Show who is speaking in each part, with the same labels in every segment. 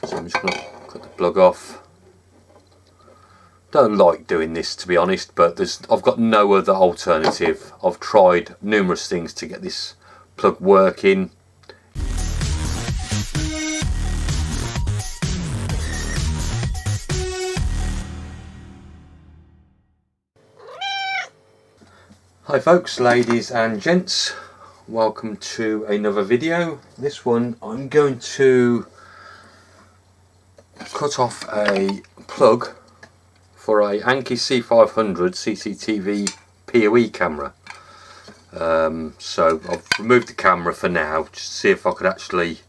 Speaker 1: So I'm just going to cut the plug off. Don't like doing this, to be honest, but I've got no other alternative. I've tried numerous things to get this plug working. Hi folks, ladies and gents, welcome to another video. This one I'm going to cut off a plug for a Annke C500 CCTV PoE camera. So I've removed the camera for now, just to see if I could actually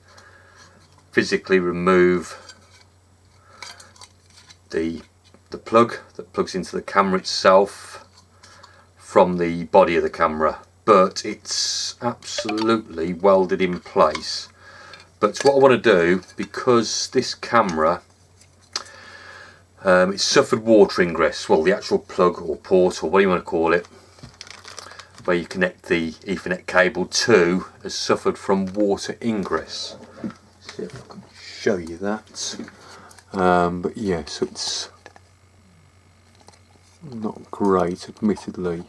Speaker 1: physically remove the plug that plugs into the camera itself from the body of the camera, but it's absolutely welded in place. But what I want to do, because this camera it's suffered water ingress, well, the actual plug or port or what you want to call it, where you connect the Ethernet cable to, has suffered from water ingress. Let's see if I can show you that. But yeah, so it's not great, admittedly.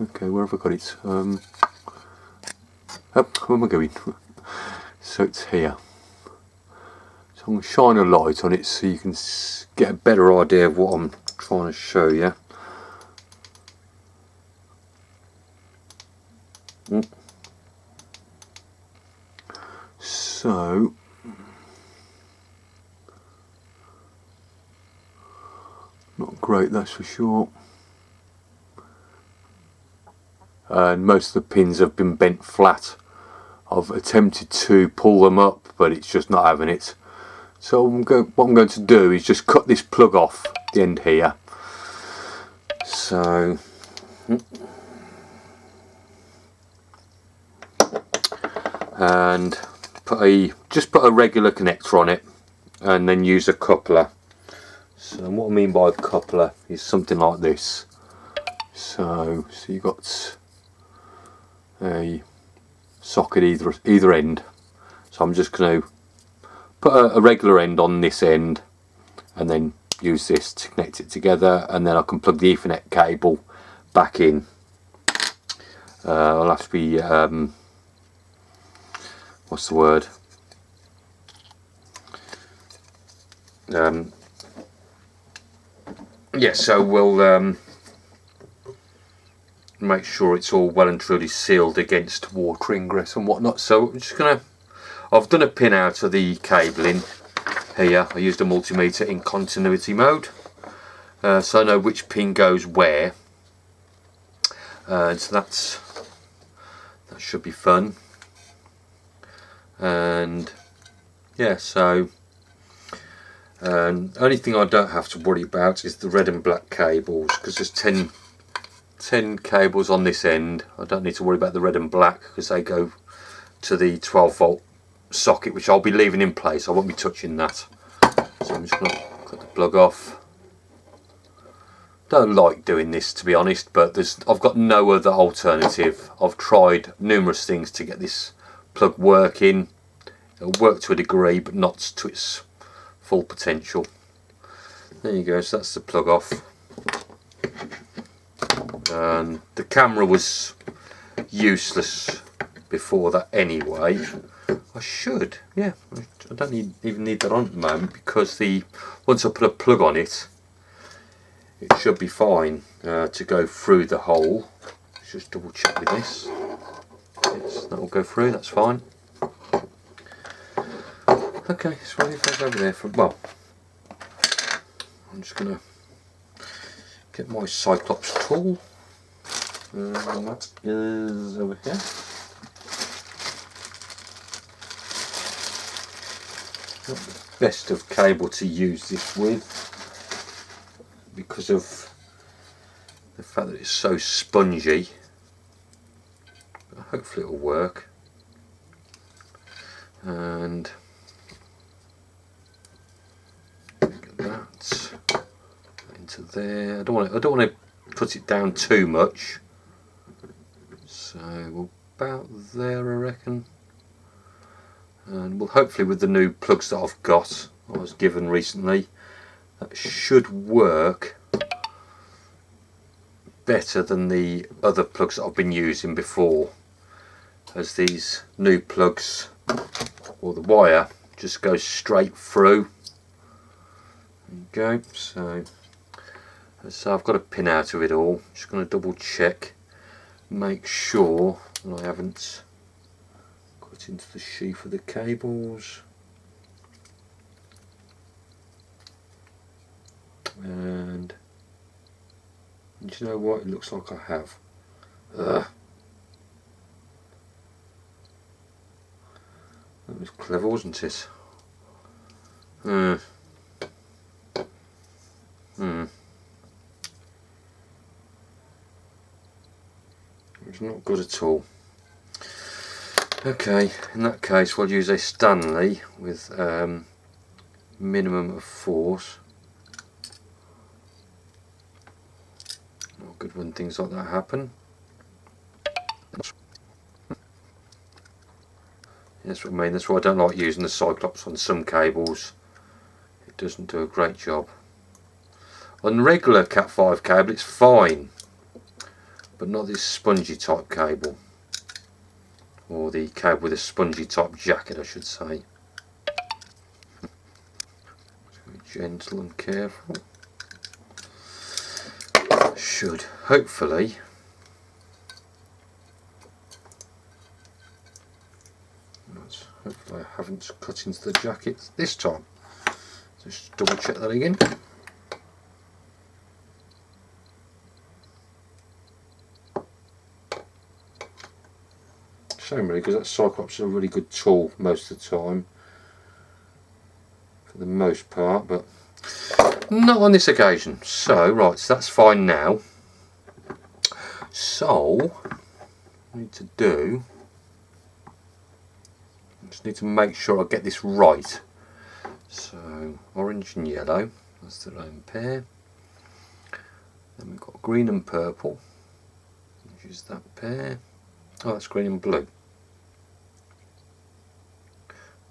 Speaker 1: Okay, where have I got it? Where am I going? So it's here. So I'm going to shine a light on it so you can get a better idea of what I'm trying to show you. So not great, that's for sure. And most of the pins have been bent flat. I've attempted to pull them up, but it's just not having it. So what I'm going to do is just cut this plug off the end here. So and just put a regular connector on it, and then use a coupler. So what I mean by a coupler is something like this. So you've got a socket either end. So I'm just going to put a regular end on this end and then use this to connect it together, and then I can plug the Ethernet cable back in. I'll have to be what's the word? Yeah, so we'll make sure it's all well and truly sealed against water ingress and whatnot. So I'm just gonna, I've done a pin out of the cabling here. I used a multimeter in continuity mode, so I know which pin goes where. So that should be fun. And yeah, so only thing I don't have to worry about is the red and black cables, because there's 10 cables on this end. I don't need to worry about the red and black because they go to the 12-volt socket, which I'll be leaving in place. I won't be touching that. So I'm just going to cut the plug off. Don't like doing this, to be honest, but I've got no other alternative. I've tried numerous things to get this plug working. It'll work to a degree, but not to its full potential. There you go, so that's the plug off. And the camera was useless before that anyway. I should, yeah, I don't even need that on at the moment, because once I put a plug on it, it should be fine to go through the hole. Let's just double check with this. Yes, that will go through, that's fine. Okay, so if I go over there well, I'm just going to get my Cyclops tool, and that is over here. Not the best of cable to use this with, because of the fact that it's so spongy, but hopefully it'll work. And get that into there. I don't want to put it down too much, so about there I reckon. And well, hopefully with the new plugs that I've got, I was given recently. That should work better than the other plugs that I've been using before, as these new plugs, or the wire, just goes straight through. There you go. So I've got a pin out of it all. Just going to double check, make sure that I haven't got into the sheath of the cables. And do you know what? It looks like I have. Ugh. That was clever, wasn't it? It's not good at all. Okay, in that case we'll use a Stanley with minimum of force. Not good when things like that happen. That's what I mean. That's why I don't like using the Cyclops on some cables. It doesn't do a great job. On regular Cat5 cable it's fine, but not this spongy type cable, or the cable with a spongy type jacket I should say. Be gentle and careful. Should hopefully I haven't cut into the jacket this time. Just double check that again. Shame really, because that Cyclops is a really good tool most of the time, for the most part, but not on this occasion. So right, so that's fine now. So what I need to do, I just need to make sure I get this right. So orange and yellow, that's the lone pair. Then we've got green and purple, which is that pair. Oh, that's green and blue.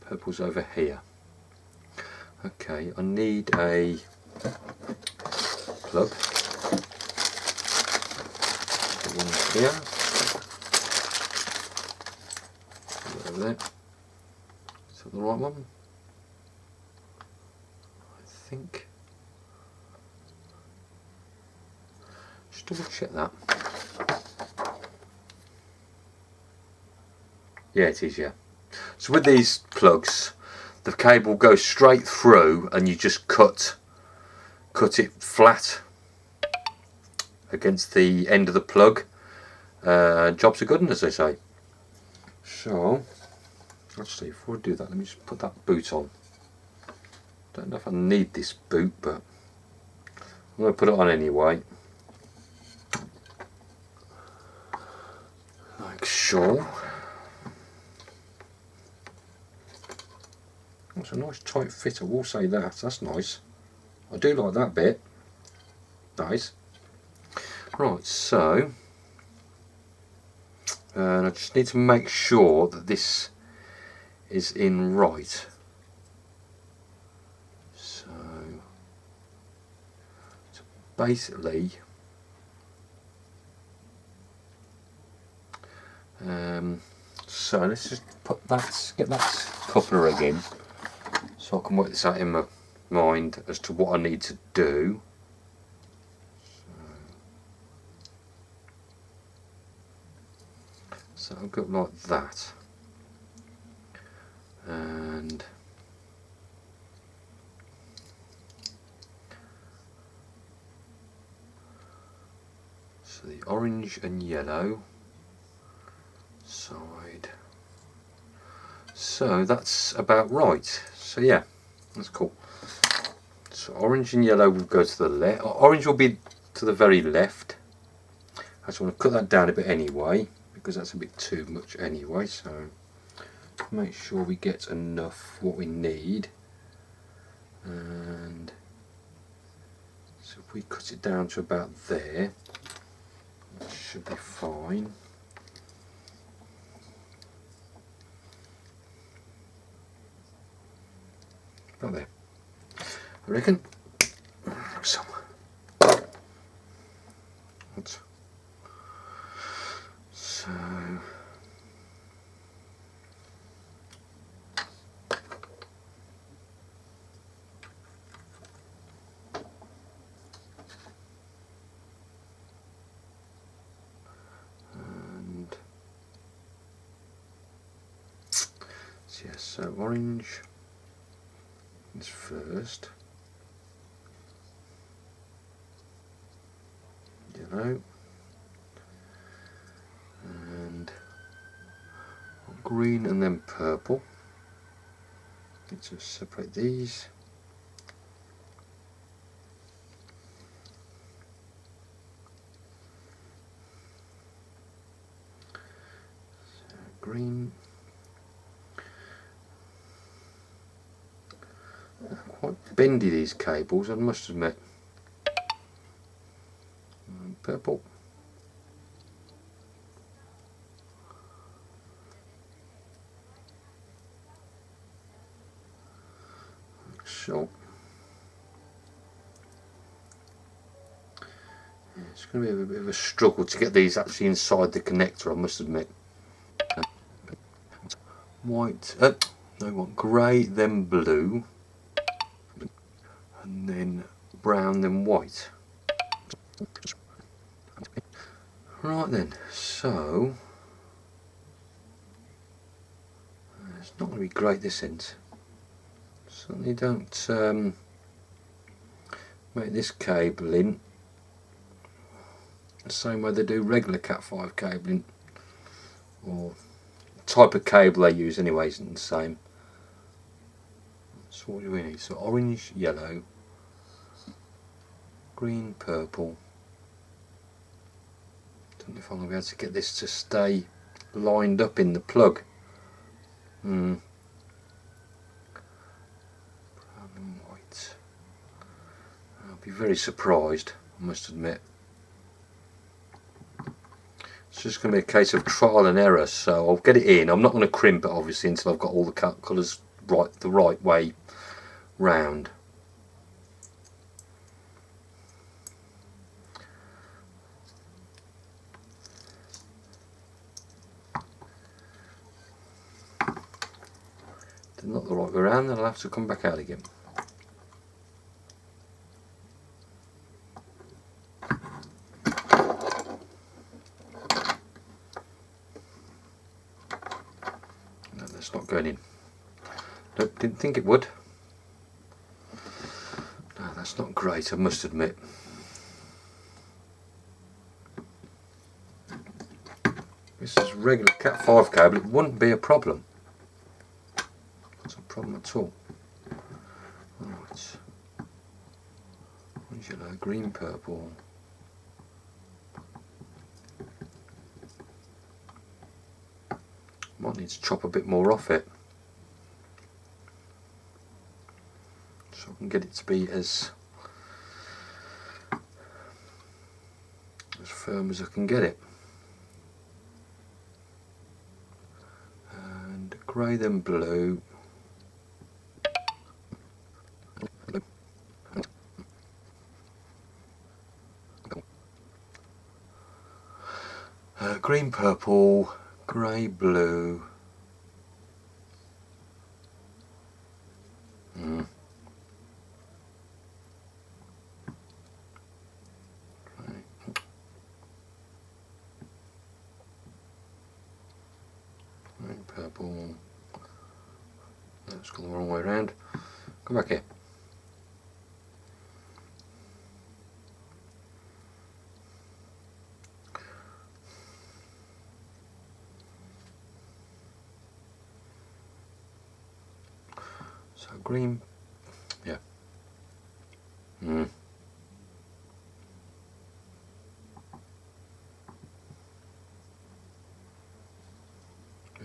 Speaker 1: Purple's over here. Okay, I need a plug. Put one here. Over there. Is that the right one? I think. Just double check that. Yeah, it is, yeah. So with these plugs, the cable goes straight through and you just cut it flat against the end of the plug. Jobs are good, as they say. So, actually, before I do that, let me just put that boot on. Don't know if I need this boot, but I'm going to put it on anyway. Like so. That's a nice tight fit, I will say that. That's nice. I do like that bit. Nice. Right, so and I just need to make sure that this is in right. So basically so let's just put that, get that coupler again, so I can work this out in my mind as to what I need to do. So I'll go like that, and so the orange and yellow side. So that's about right. So yeah, that's cool. So orange and yellow will go to the left. Orange will be to the very left. I just want to cut that down a bit anyway, because that's a bit too much anyway. So make sure we get enough what we need. And so if we cut it down to about there, that should be fine. About there. I reckon. So, yes, so orange is first, yellow, and green, and then purple. Let's just separate these. So green. Quite bendy these cables, I must admit. And purple. So yeah, it's going to be a bit of a struggle to get these actually inside the connector, I must admit. White, no, what, grey, then blue, and then brown, then white. Right then, so it's not going to be great this end. Certainly don't make this cabling the same way they do regular Cat5 cabling, or type of cable they use anyway isn't the same. So what do we need? So orange, yellow, green, purple. Don't know if I'm going to be able to get this to stay lined up in the plug. Brown and white. I'll be very surprised, I must admit. It's just going to be a case of trial and error, so I'll get it in. I'm not going to crimp it obviously until I've got all the colours right, the right way round. If they're not the right way around, then I'll have to come back out again. No, that's not going in. Nope, didn't think it would. No, that's not great, I must admit. This is regular Cat5 cable, it wouldn't be a problem. Not a problem at all. Right. Orange, yellow, green, purple. Might need to chop a bit more off it, so I can get it to be as firm as I can get it. And grey, then blue. Green, purple, grey, blue. Green, purple. That's gone the wrong way around. Come back here. So green, yeah. Move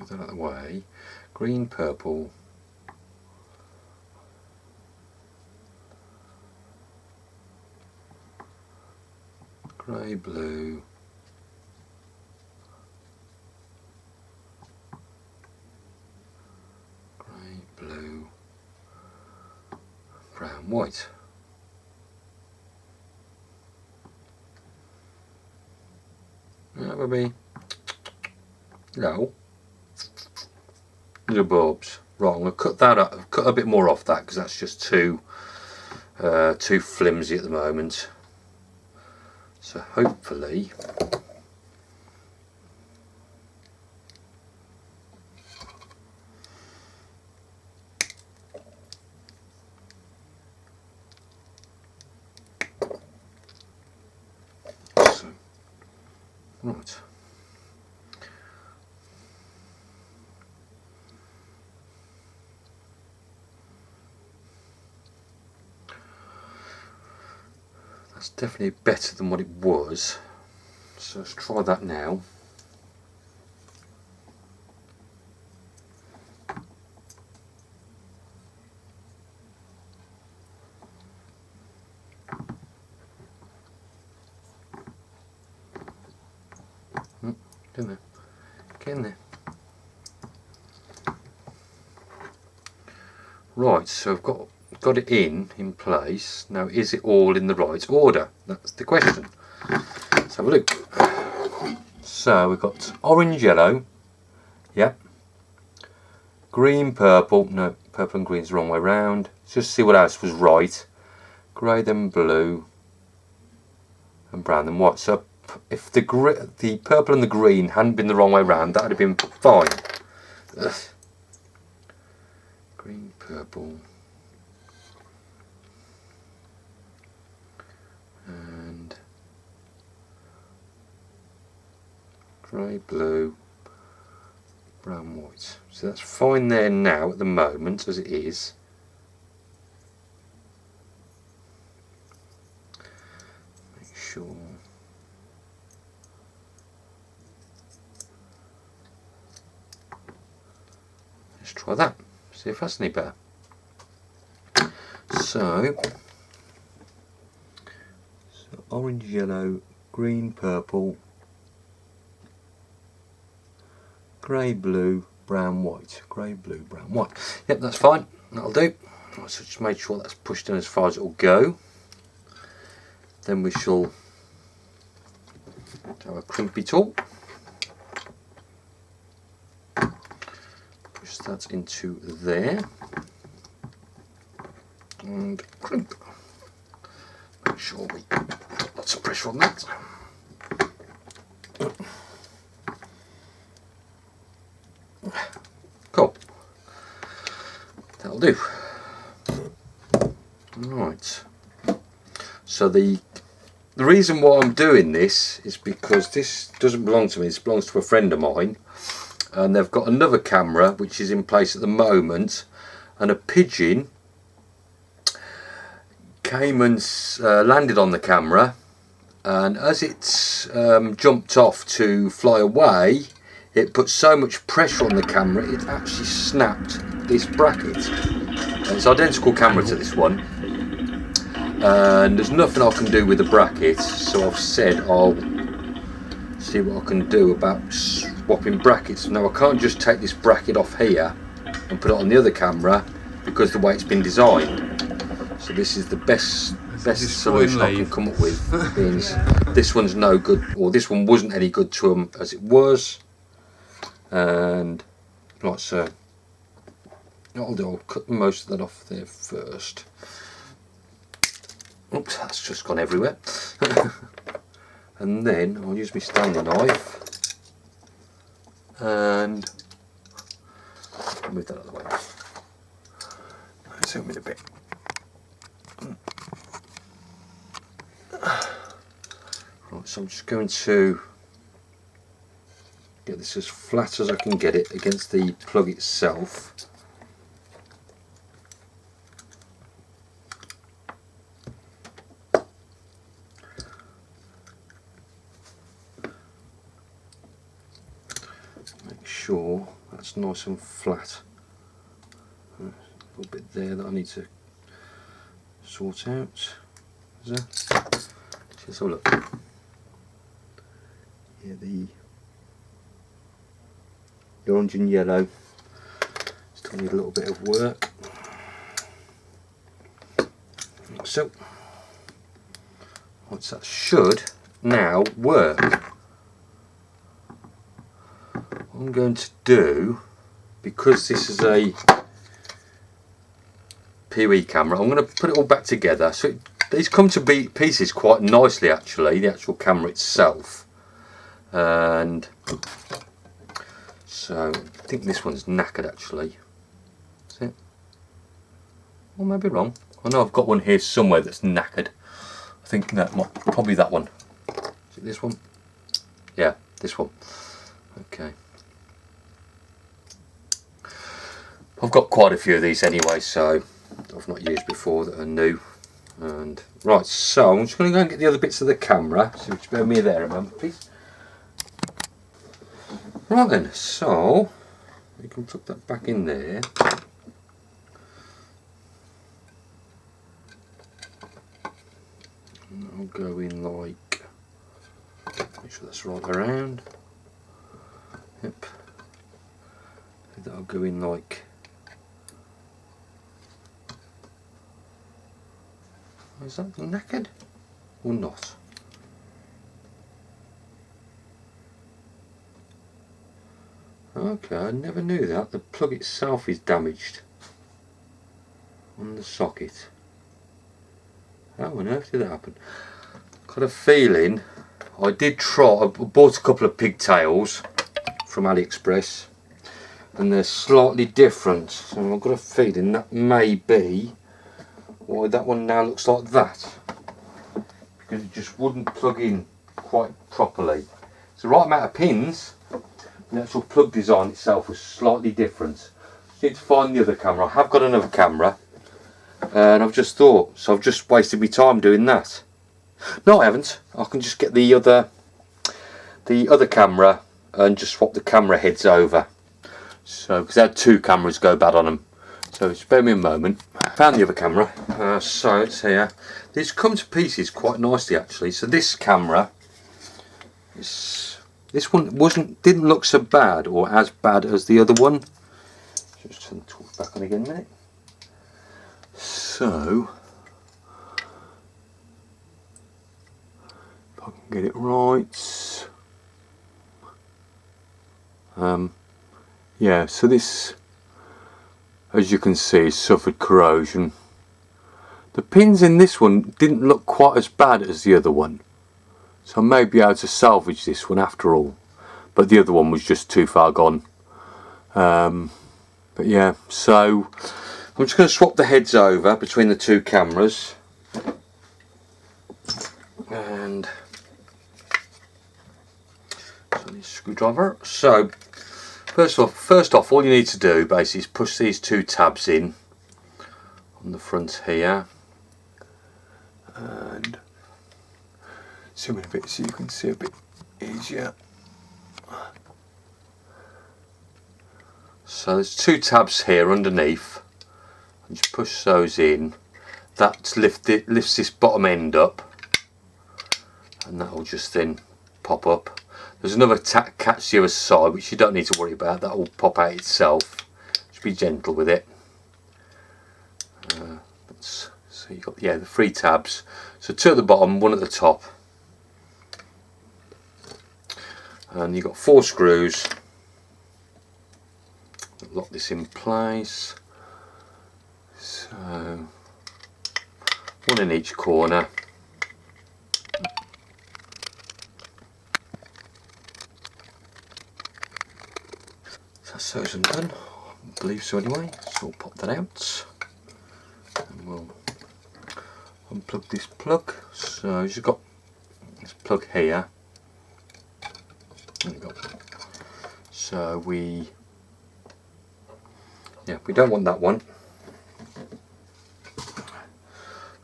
Speaker 1: that out of the way. Green, purple. Grey, blue. Grey, blue. Brown, white. that would be, no, the bulbs. Right, I'm going to cut that up, cut a bit more off that because that's just too flimsy at the moment. So hopefully right. That's definitely better than what it was. So let's try that now. Get in there. Get in there. Right, so I've got it in place. Now, is it all in the right order? That's the question. Let's have a look. So we've got orange, yellow, yep. Green, purple, no, purple and green's the wrong way round. Let's just see what else was right. Grey, then blue, and brown, then white. So if the purple and the green hadn't been the wrong way round, that would have been fine. Ugh. Green, purple, and grey, blue, brown, white. So that's fine there now at the moment as it is. Make sure. Let's try that. See if that's any better. So orange, yellow, green, purple, grey, blue, brown, white. Grey, blue, brown, white. Yep, that's fine. That'll do. So just make sure that's pushed in as far as it will go. Then we shall have a crimpy tool. Push that into there. And crimp. Make sure we put lots of pressure on that. Cool. That'll do. Right. So the reason why I'm doing this is because this doesn't belong to me. This belongs to a friend of mine, and they've got another camera which is in place at the moment, and a pigeon came and landed on the camera, and as it's jumped off to fly away, it put so much pressure on the camera it actually snapped this bracket. And it's identical camera to this one, and there's nothing I can do with the bracket, so I've said I'll see what I can do about swapping brackets. Now I can't just take this bracket off here and put it on the other camera because the way it's been designed. So this is the best solution I can come up with. Means this one's no good, or this one wasn't any good to them as it was. And like so, I'll cut most of that off there first. Oops, that's just gone everywhere. And then I'll use my Stanley knife and move that out of the way. Zoom in a bit. Right, so I'm just going to get this as flat as I can get it against the plug itself. Make sure that's nice and flat. A little bit there that I need to sort out. Is there? Let's have a look. Yeah, the orange and yellow still need a little bit of work. So, that should now work. I'm going to do, because this is a PoE camera, I'm going to put it all back together. So these come to be pieces quite nicely actually, the actual camera itself. And so I think this one's knackered actually. Is it? I may be wrong. I know I've got one here somewhere that's knackered. I think that might, probably that one. Is it this one? Yeah, this one. Okay. I've got quite a few of these anyway, so I've not used before that are new. And right, so I'm just going to go and get the other bits of the camera. So just bear with me there a moment, please. Right then, so we can plug that back in there. And I'll go in like, make sure that's right around. Yep. That'll go in like, is that knackered or not? Okay, I never knew that. The plug itself is damaged on the socket. How on earth did that happen? Got a feeling, I did try, I bought a couple of pigtails from AliExpress and they're slightly different, so I've got a feeling that may be why that one now looks like that, because it just wouldn't plug in quite properly. It's the right amount of pins, the actual plug design itself was slightly different. I need to find the other camera. I have got another camera and I've just thought, so I've just wasted my time doing that. No, I haven't. I can just get the other camera and just swap the camera heads over. So, because I had two cameras go bad on them. So spare me a moment. Found the other camera. So it's here. These come to pieces quite nicely actually. So this camera is, this one didn't look so bad or as bad as the other one. Just turn the torch back on again a minute. So if I can get it right. Yeah, so this, as you can see, suffered corrosion. The pins in this one didn't look quite as bad as the other one, so I may be able to salvage this one after all, but the other one was just too far gone. But yeah, so I'm just going to swap the heads over between the two cameras, and so this screwdriver. So first off, all you need to do basically is push these two tabs in on the front here, and zoom in a bit so you can see a bit easier. So there's two tabs here underneath, and just push those in. That lifts this bottom end up, and that will just then pop up. There's another catch the other side, which you don't need to worry about. That will pop out itself. Just be gentle with it. So you've got, yeah, the three tabs. So two at the bottom, one at the top, and you've got four screws. Lock this in place. So one in each corner. That's those undone. I believe so anyway. So we'll pop that out and we'll unplug this plug. So you've got this plug here. There we go. So we don't want that one.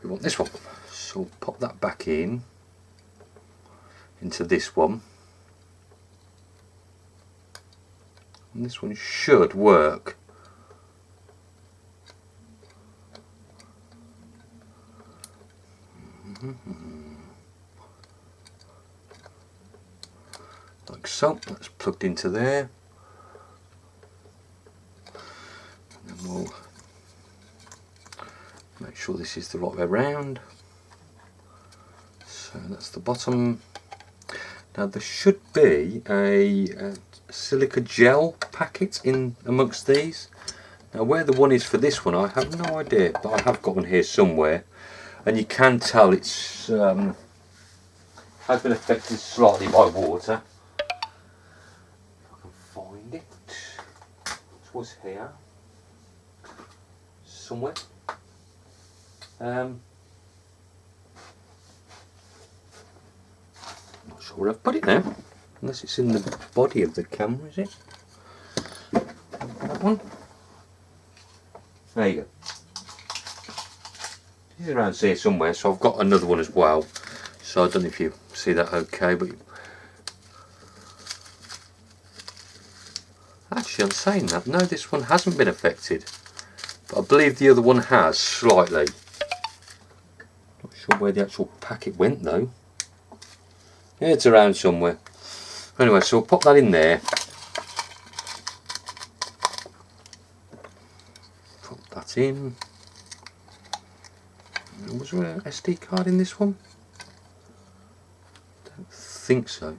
Speaker 1: We want this one. So we'll pop that back in into this one. And this one should work. Like so. That's plugged into there. And then we'll make sure this is the right way around. So that's the bottom. Now there should be a silica gel packet in amongst these. Now where the one is for this one I have no idea, but I have got one here somewhere, and you can tell it's has been affected slightly by water. If I can find it, it was here somewhere. Not sure where I've put it now, unless it's in the body of the camera, is it? That one? There you go. It's around here somewhere, so I've got another one as well. So I don't know if you see that okay, but actually I'm saying that, no, this one hasn't been affected. But I believe the other one has, slightly. Not sure where the actual packet went though. Yeah, it's around somewhere. Anyway, so we'll pop that in there. Pop that in. Was there an SD card in this one? Don't think so.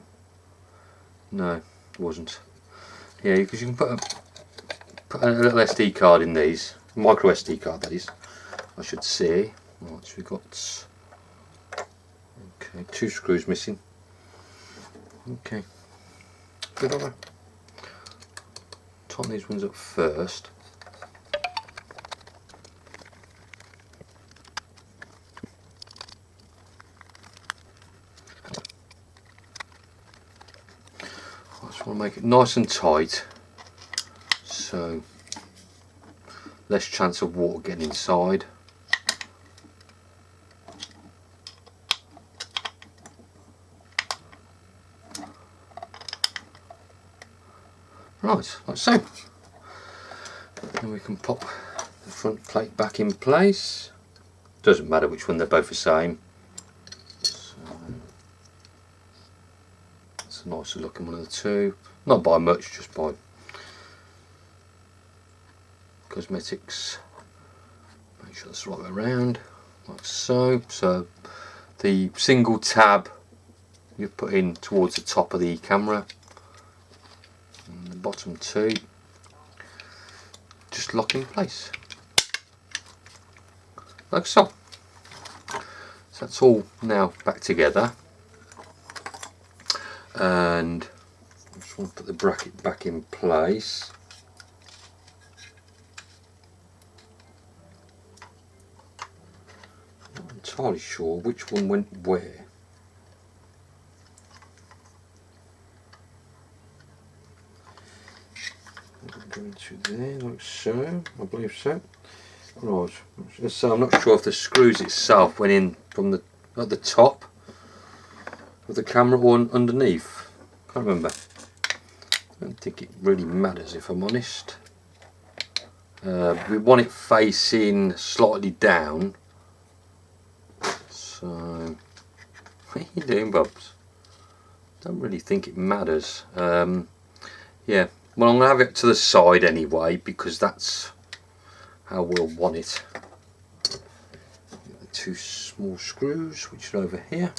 Speaker 1: No, it wasn't. Yeah, because you can put a little SD card in these. Micro SD card, that is. I should say. Right, so we've got 2 screws missing. Okay. Good over. Tighten these ones up first. I just want to make it nice and tight, so less chance of water getting inside. Right, like so. Then we can pop the front plate back in place. Doesn't matter which one, they're both the same. So, that's a nicer looking one of the two. Not by much, just by cosmetics. Make sure that's the right way around, like so. So the single tab you put in towards the top of the camera, and the bottom two just lock in place, like so. So that's all now back together, and I just want to put the bracket back in place. Not entirely sure which one went where. Going to there, like so, I believe so. Right, so I'm not sure if the screws itself went in from at the top of the camera or underneath. Can't remember. I don't think it really matters, if I'm honest. We want it facing slightly down. So, what are you doing, Bubs? Don't really think it matters. Yeah. Well, I'm going to have it to the side anyway, because that's how we'll want it. The 2 small screws, which are over here.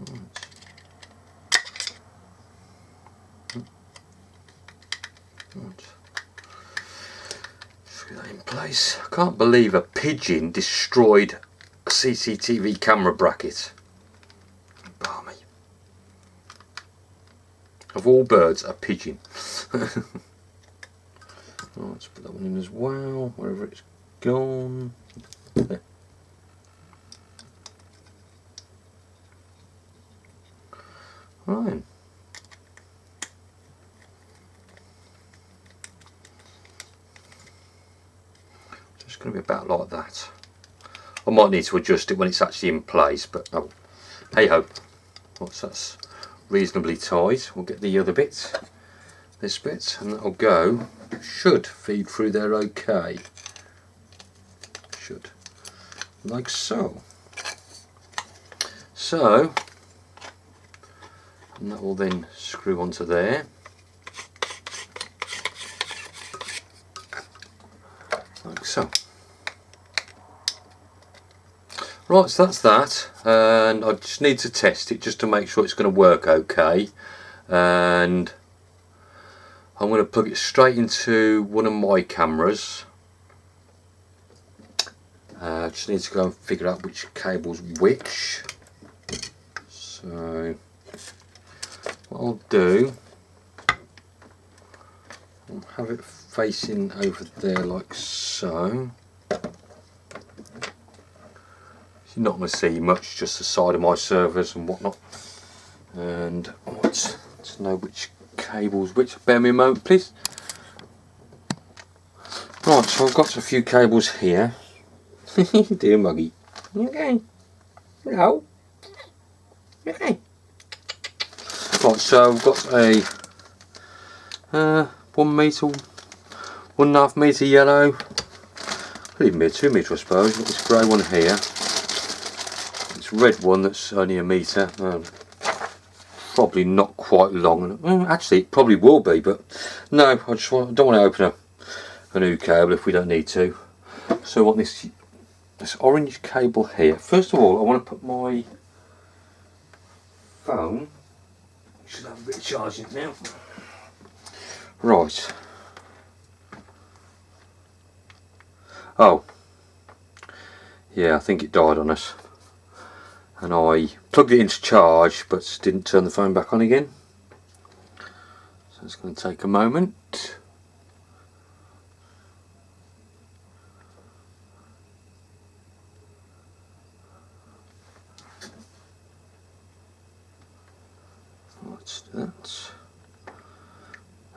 Speaker 1: Right. Right. Screw that in place. I can't believe a pigeon destroyed a CCTV camera bracket. Balmy. Of all birds, a pigeon. Right, let's put that one in as well, wherever it's gone. There. Right. Just going to be about like that. I might need to adjust it when it's actually in place, but oh, hey ho. That's reasonably tight. We'll get the other bit, this bit, and that'll go. Should feed through there okay. Should, like so. So, and that will then screw onto there. Like so. Right, so that's that, and I just need to test it just to make sure it's going to work okay. And I'm going to plug it straight into one of my cameras. Just need to go and figure out which cable's which. So what I'll do, I'll have it facing over there like so. You're not going to see much, just the side of my servers and whatnot. And I want to know which cable's which. Bear me a moment, please. Right, so I've got a few cables here. Dear Muggy. Okay. No. Okay. Right, so I've got a 1 metre, 1.5 metre yellow, pretty even 2 metre I suppose. Got this grey one here. This red one that's only a metre. Probably not quite long. Actually, it probably will be, but no, I don't want to open a new cable if we don't need to. So I want this orange cable here. First of all, I want to put my phone. Should have a bit of charge in it now. Right. Oh. Yeah, I think it died on us. And I plugged it into charge but didn't turn the phone back on again. So it's going to take a moment. What's that?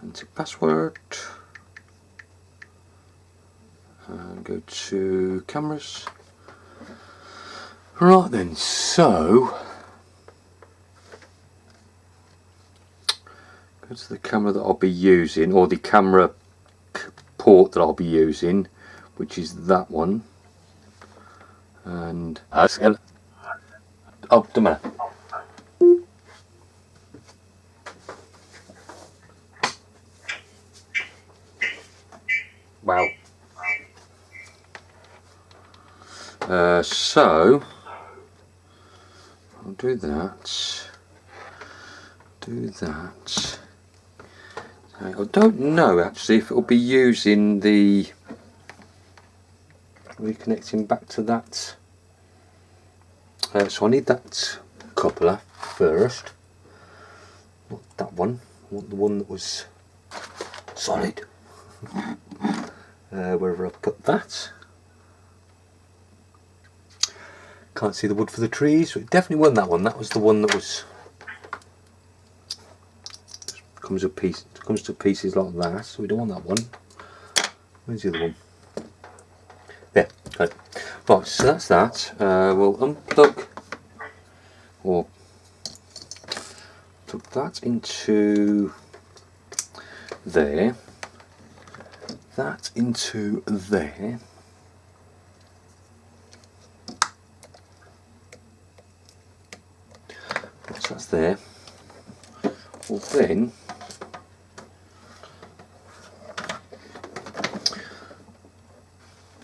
Speaker 1: Enter password. And go to cameras. Right then, so go to the camera that I'll be using, or the camera port that I'll be using, which is that one. And oh, don't matter. Wow. So I'll do that. I don't know actually if it'll be using the reconnecting back to that. So I need that coupler first. Not that one. I want the one that was solid. Wherever I put that. Can't see the wood for the trees, so it definitely wasn't that one. That was the one that was comes to pieces like that. So we don't want that one. Where's the other one? There. Okay. Right. So that's that. We'll unplug or plug that into there. That into there. So that's there. Well then,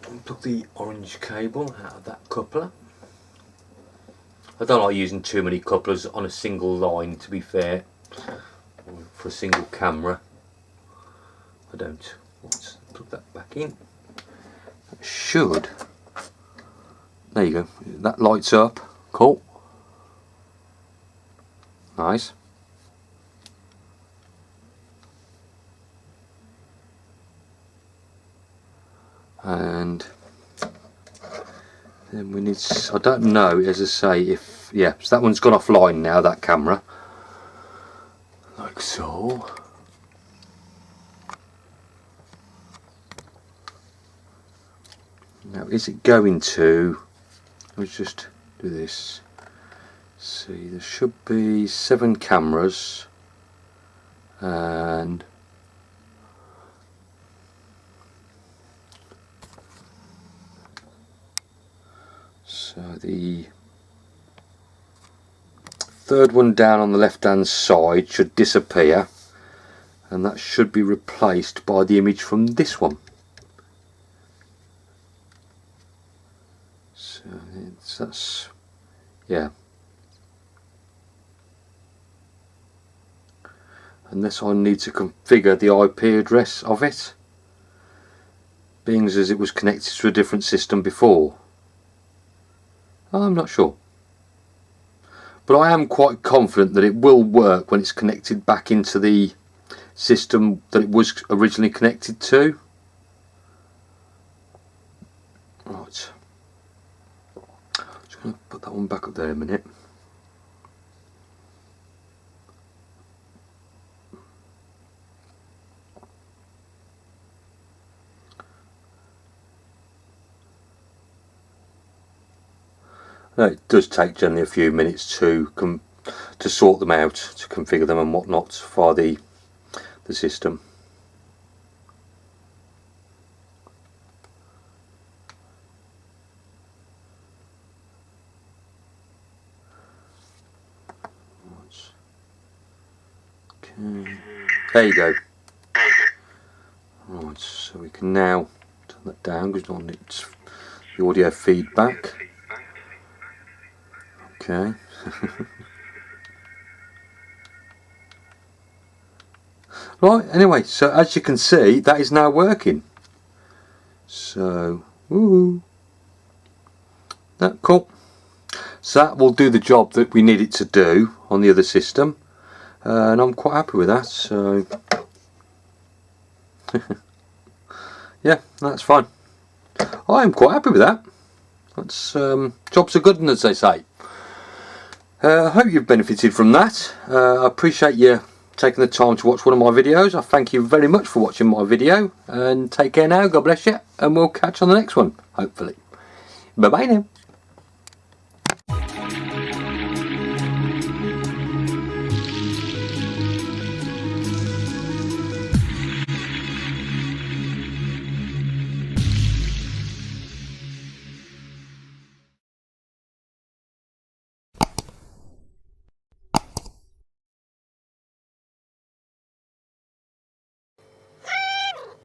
Speaker 1: unplug the orange cable out of that coupler. I don't like using too many couplers on a single line, to be fair, for a single camera. I don't. Let's plug that back in. That should. There you go. That lights up. Cool. Nice. And then we need, I don't know, as I say, if, yeah, so that one's gone offline now, that camera, like so. Now is it going to, let's just do this. See, there should be 7 cameras, and so the third one down on the left hand side should disappear, and that should be replaced by the image from this one. So that's, yeah. Unless I need to configure the IP address of it, being as it was connected to a different system before. I'm not sure. But I am quite confident that it will work when it's connected back into the system that it was originally connected to. Right. Just going to put that one back up there a minute. Now, it does take generally a few minutes to sort them out, to configure them and whatnot for the system. Okay, there you go. Right, so we can now turn that down because on it's the audio feedback. Okay. Right, anyway, so as you can see, that is now working. So, woo, that cool. So that will do the job that we need it to do on the other system, and I'm quite happy with that. So, yeah, that's fine. I am quite happy with that. That's jobs are good, and as they say. I hope you've benefited from that. I appreciate you taking the time to watch one of my videos. I thank you very much for watching my video, and take care now. God bless you, and we'll catch you on the next one, hopefully. Bye bye now.